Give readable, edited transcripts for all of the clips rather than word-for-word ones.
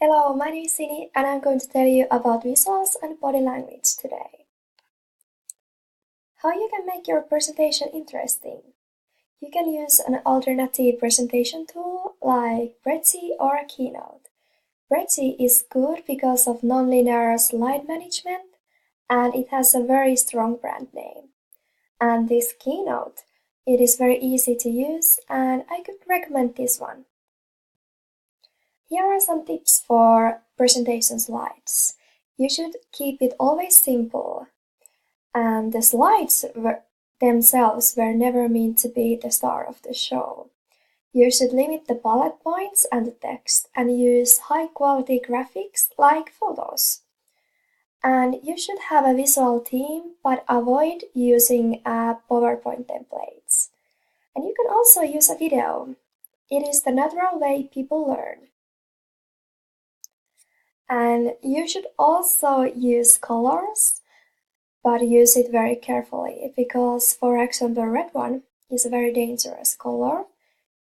Hello, my name is Sini and I'm going to tell you about visuals and body language today. How you can make your presentation interesting. You can use an alternative presentation tool like Prezi or a Keynote. Prezi is good because of non-linear slide management and it has a very strong brand name. And this Keynote, it is very easy to use and I could recommend this one. Here are some tips for presentation slides. You should keep it always simple. And the slides themselves were never meant to be the star of the show. You should limit the bullet points and the text and use high quality graphics like photos. And you should have a visual theme but avoid using PowerPoint templates. And you can also use a video. It is the natural way people learn. And you should also use colors, but use it very carefully because, for example, red one is a very dangerous color,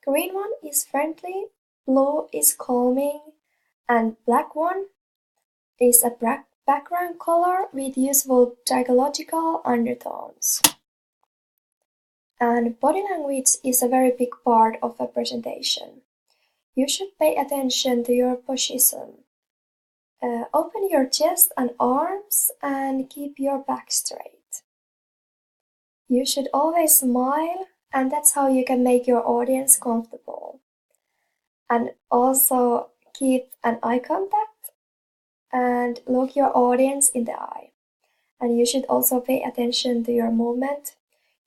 green one is friendly, blue is calming, and black one is a background color with useful psychological undertones. And body language is a very big part of a presentation. You should pay attention to your position. Open your chest and arms and keep your back straight. You should always smile, and that's how you can make your audience comfortable. And also keep an eye contact and look your audience in the eye. And you should also pay attention to your movement.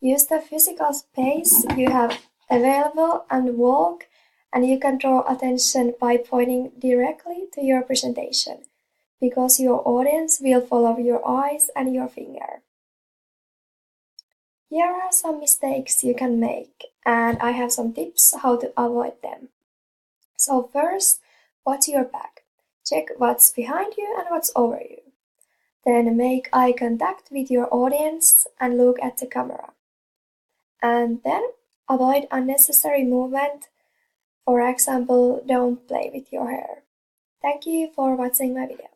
Use the physical space you have available and walk, and you can draw attention by pointing directly to your presentation, because your audience will follow your eyes and your finger. Here are some mistakes you can make, and I have some tips how to avoid them. So first, watch your back. Check what's behind you and what's over you. Then make eye contact with your audience and look at the camera. And then avoid unnecessary movement. For example, don't play with your hair. Thank you for watching my video.